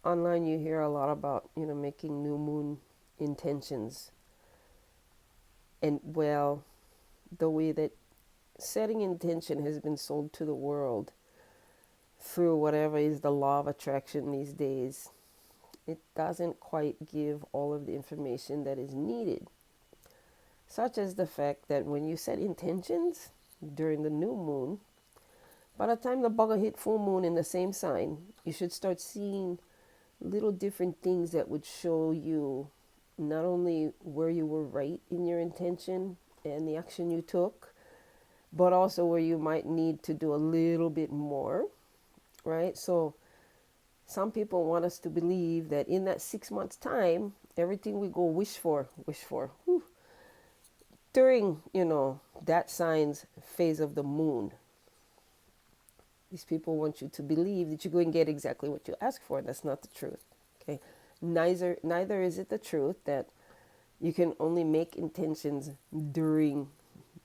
online you hear a lot about, making new moon intentions. And well, the way that setting intention has been sold to the world through whatever is the law of attraction these days, it doesn't quite give all of the information that is needed, such as the fact that when you set intentions during the new moon, by the time the bugger hit full moon in the same sign, you should start seeing little different things that would show you not only where you were right in your intention and the action you took, but also where you might need to do a little bit more, right? So some people want us to believe that in that 6 months time, everything we go wish for, whew, during, that sign's phase of the moon. These people want you to believe that you're going to get exactly what you ask for. That's not the truth. Okay. Neither is it the truth that you can only make intentions during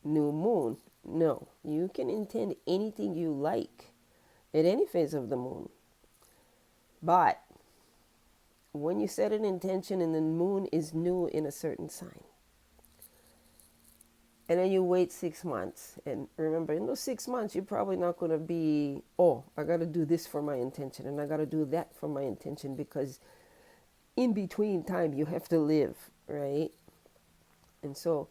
new moon. No, you can intend anything you like at any phase of the moon. But when you set an intention and the moon is new in a certain sign, and then you wait 6 months, and remember, in those 6 months, you're probably not going to be, oh, I got to do this for my intention, and I got to do that for my intention, because in between time, you have to live, right? And so,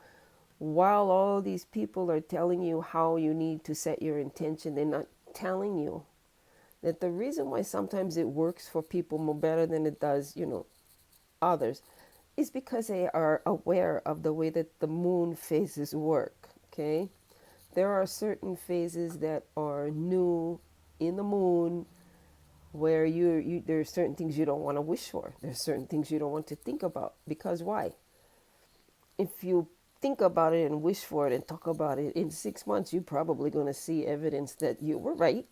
while all these people are telling you how you need to set your intention, they're not telling you that the reason why sometimes it works for people more better than it does, others, is because they are aware of the way that the moon phases work. Okay, there are certain phases that are new in the moon where you there are certain things you don't want to wish for. There's certain things you don't want to think about, because why? If you think about it and wish for it and talk about it in 6 months, you're probably going to see evidence that you were right.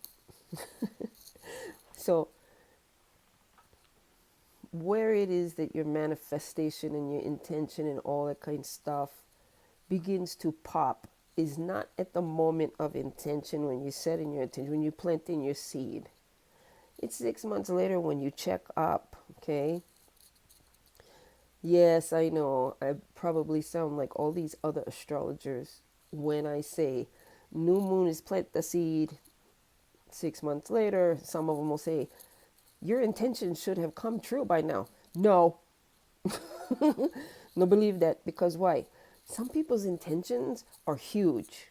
So where it is that your manifestation and your intention and all that kind of stuff begins to pop is not at the moment of intention, when you set in your intention, when you plant in your seed. It's 6 months later when you check up, okay? Yes, I know, I probably sound like all these other astrologers when I say new moon is plant the seed. 6 months later, some of them will say, your intention should have come true by now. No, no, believe that, because why? Some people's intentions are huge.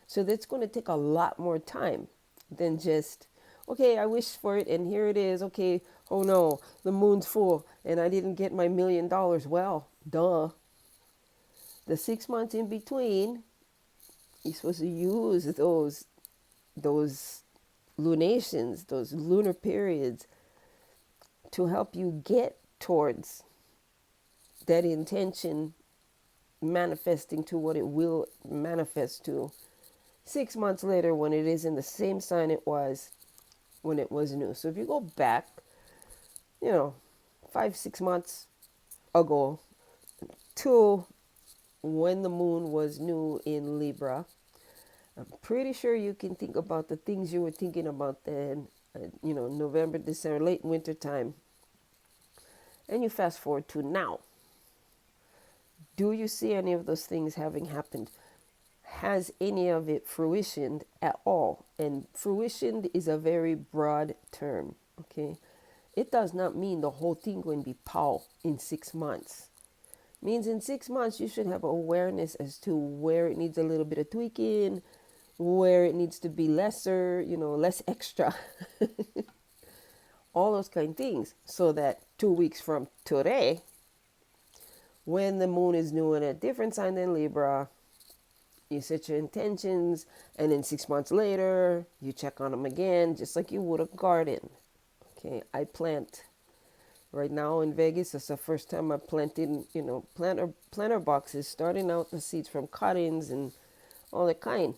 So that's going to take a lot more time than just, okay, I wish for it and here it is. Okay, oh no, the moon's full and I didn't get my $1,000,000. Well, duh. The 6 months in between, you're supposed to use those lunations, those lunar periods, to help you get towards that intention manifesting to what it will manifest to 6 months later, when it is in the same sign it was when it was new. So if you go back, 5, 6 months ago to when the moon was new in Libra, I'm pretty sure you can think about the things you were thinking about then, November, December, late winter time, and you fast forward to now. Do you see any of those things having happened? Has any of it fruitioned at all? And fruition is a very broad term, okay? It does not mean the whole thing going to be pow in 6 months. It means in 6 months you should have awareness as to where it needs a little bit of tweaking, where it needs to be lesser, less extra. All those kind of things, so that 2 weeks from today, when the moon is new in a different sign than Libra, you set your intentions, and then 6 months later, you check on them again, just like you would a garden. Okay, I plant right now in Vegas. It's the first time I planted, planter boxes, starting out the seeds from cuttings and all that kind.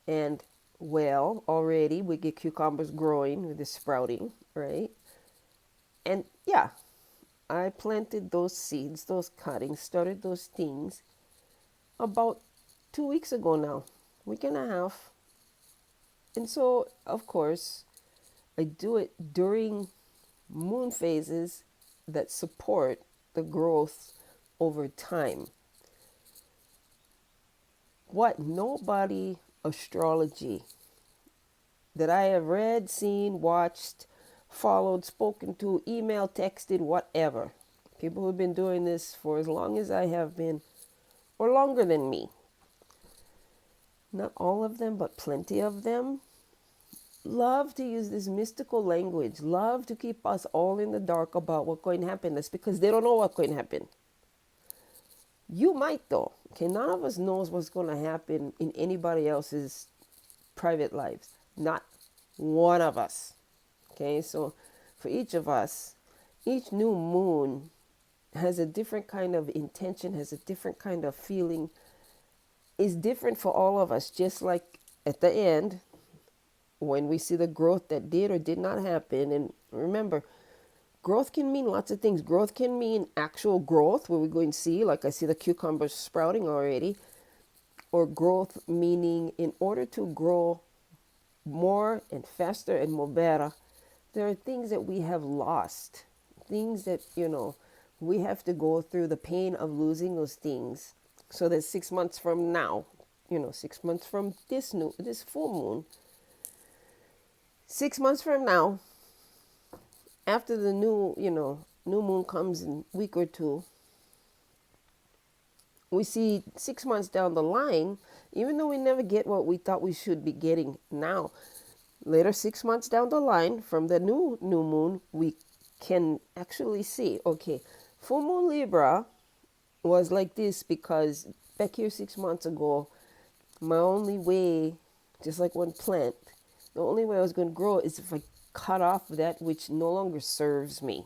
And well, already we get cucumbers growing with the sprouting, right? And yeah, I planted those seeds, those cuttings, started those things about 2 weeks ago now, week and a half. And so, of course, I do it during moon phases that support the growth over time. What nobody astrology that I have read, seen, watched, followed, spoken to, email, texted, whatever. People who've been doing this for as long as I have been, or longer than me. Not all of them, but plenty of them love to use this mystical language, love to keep us all in the dark about what's going to happen. That's because they don't know what's going to happen. You might though. Okay, none of us knows what's going to happen in anybody else's private lives. Not one of us. Okay, so for each of us, each new moon has a different kind of intention, has a different kind of feeling, is different for all of us. Just like at the end, when we see the growth that did or did not happen. And remember, growth can mean lots of things. Growth can mean actual growth, where we're going to see, like I see the cucumbers sprouting already, or growth meaning in order to grow more and faster and more better, there are things that we have lost, things that, we have to go through the pain of losing those things, so that 6 months from now, 6 months from this full moon, 6 months from now, after the new moon comes in a week or two, we see 6 months down the line, even though we never get what we thought we should be getting now, later 6 months down the line from the new moon, we can actually see, okay, full moon Libra was like this because back here 6 months ago, my only way, just like one plant, the only way I was going to grow is if I cut off that which no longer serves me.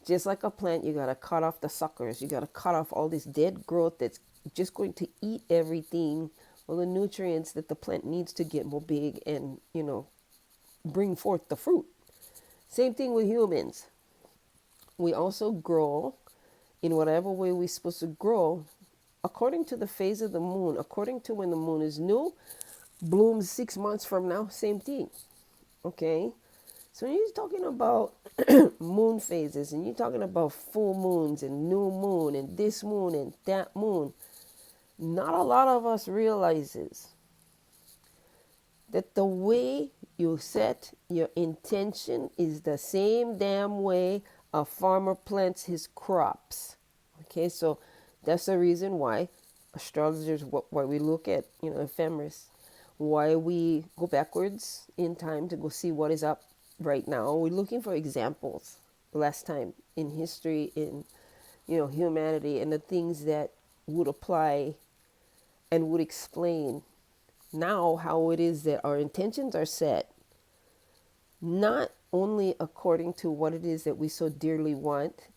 Just like a plant, you got to cut off the suckers. You got to cut off all this dead growth that's just going to eat everything, all the nutrients that the plant needs to get more big and, bring forth the fruit. Same thing with humans. We also grow in whatever way we're supposed to grow according to the phase of the moon, according to when the moon is new, blooms 6 months from now, same thing. Okay? So when you're talking about moon phases and you're talking about full moons and new moon and this moon and that moon, not a lot of us realizes that the way you set your intention is the same damn way a farmer plants his crops. Okay, so that's the reason why astrologers, why we look at, ephemeris, why we go backwards in time to go see what is up right now. We're looking for examples last time in history, in, humanity, and the things that would apply and would explain now how it is that our intentions are set, not only according to what it is that we so dearly want,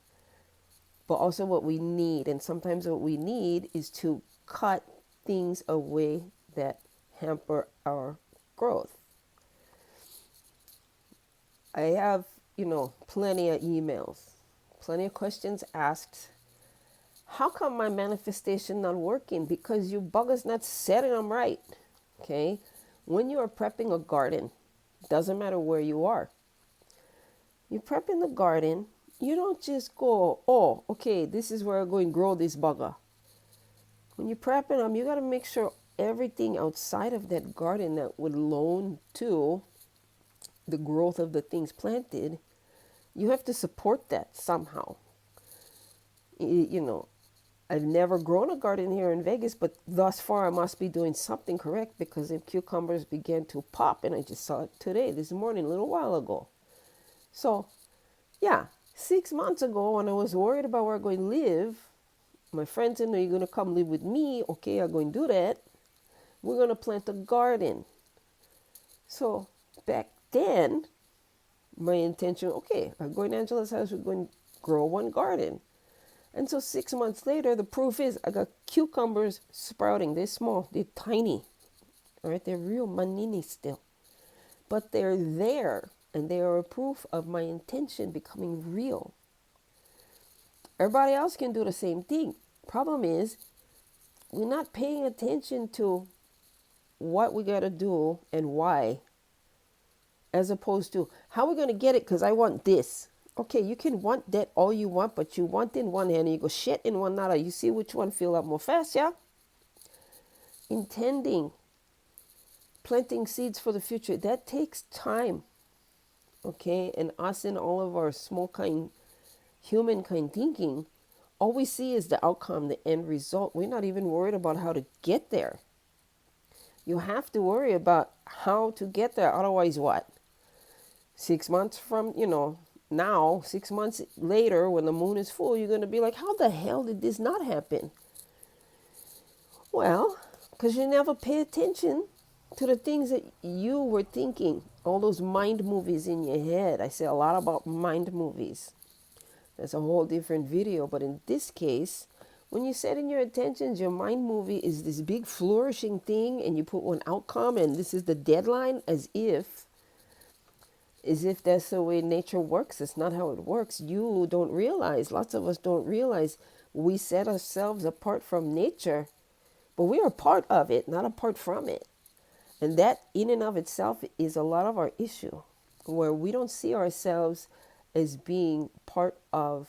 but also what we need. And sometimes what we need is to cut things away that hamper our growth. I have, plenty of emails, plenty of questions asked. How come my manifestation not working? Because you buggers not setting them right. Okay? When you are prepping a garden, doesn't matter where you are. You're prepping the garden, you don't just go, oh, okay, this is where I'm going to grow this bugger. When you're prepping them, you got to make sure everything outside of that garden that would loan to the growth of the things planted, you have to support that somehow. I've never grown a garden here in Vegas, but thus far I must be doing something correct because the cucumbers began to pop, and I just saw it today, this morning, a little while ago. So, yeah, 6 months ago when I was worried about where I'm going to live, my friend said, no, you're going to come live with me. Okay, I'm going to do that. We're going to plant a garden. So back then, my intention, okay, I'm going to Angela's house, we're going to grow one garden. And so 6 months later, the proof is I got cucumbers sprouting. They're small, they're tiny. All right, they're real manini still. But they're there, and they are a proof of my intention becoming real. Everybody else can do the same thing. Problem is, we're not paying attention to what we got to do and why as opposed to how are we going to get it because I want this. Okay, you can want that all you want, but you want in one hand and you go shit in one another. You see which one fill up more fast, yeah? Intending, planting seeds for the future, that takes time. Okay, and us in all of our small kind, humankind thinking, all we see is the outcome, the end result. We're not even worried about how to get there. You have to worry about how to get there. Otherwise, what? 6 months from, now, 6 months later, when the moon is full, you're going to be like, how the hell did this not happen? Well, because you never pay attention to the things that you were thinking. All those mind movies in your head. I say a lot about mind movies. That's a whole different video. But in this case, when you set in your intentions, your mind movie is this big flourishing thing, and you put one outcome, and this is the deadline, as if that's the way nature works. It's not how it works. You don't realize, lots of us don't realize, we set ourselves apart from nature, but we are part of it, not apart from it. And that in and of itself is a lot of our issue, where we don't see ourselves as being part of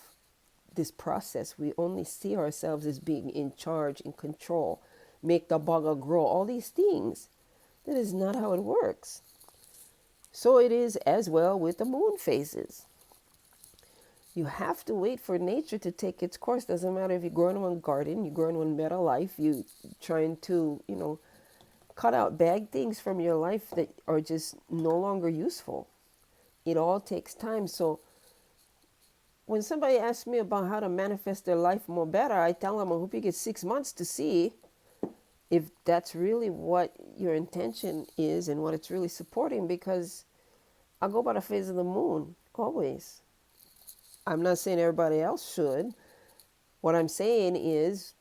this process. We only see ourselves as being in charge, in control, make the bugger grow, all these things. That is not how it works. So it is as well with the moon phases. You have to wait for nature to take its course. Doesn't matter if you grow in one garden, you grow in one better life, you trying to, cut out bad things from your life that are just no longer useful. It all takes time. So when somebody asks me about how to manifest their life more better, I tell them I hope you get 6 months to see if that's really what your intention is and what it's really supporting, because I go by the phase of the moon always. I'm not saying everybody else should. What I'm saying is,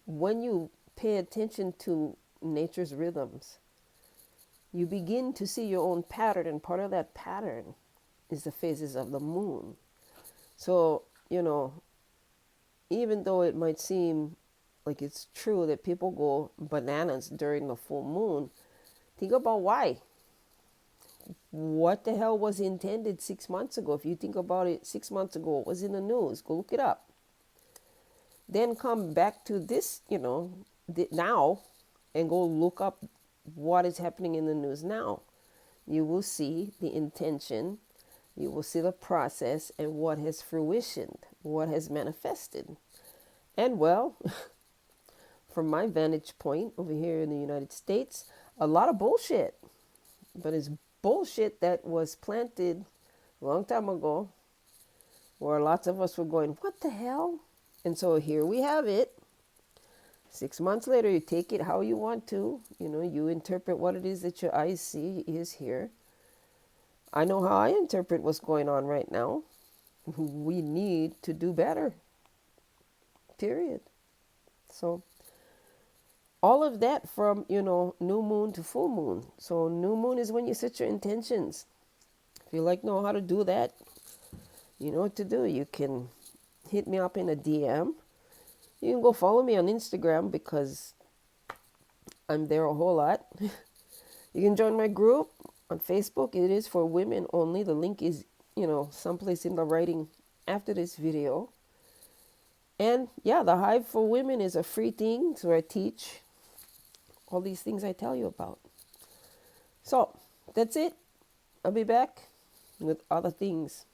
when you pay attention to nature's rhythms, you begin to see your own pattern, and part of that pattern is the phases of the moon. So, even though it might seem like it's true that people go bananas during the full moon, think about why. What the hell was intended 6 months ago? If you think about it, 6 months ago, it was in the news. Go look it up. Then come back to this, now, and go look up what is happening in the news now. You will see the intention, you will see the process, and what has fruitioned, what has manifested. And well, from my vantage point over here in the United States, a lot of bullshit. But it's bullshit that was planted a long time ago, where lots of us were going, what the hell? And so here we have it. 6 months later, you take it how you want to. You interpret what it is that your eyes see is here. I know how I interpret what's going on right now. We need to do better. Period. So all of that from, new moon to full moon. So new moon is when you set your intentions. If you know how to do that, you know what to do. You can hit me up in a DM. You can go follow me on Instagram because I'm there a whole lot. You can join my group on Facebook. It is for women only. The link is, someplace in the writing after this video. And yeah, the Hive for Women is a free thing. So I teach all these things I tell you about. So that's it. I'll be back with other things.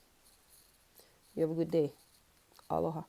You have a good day. Aloha.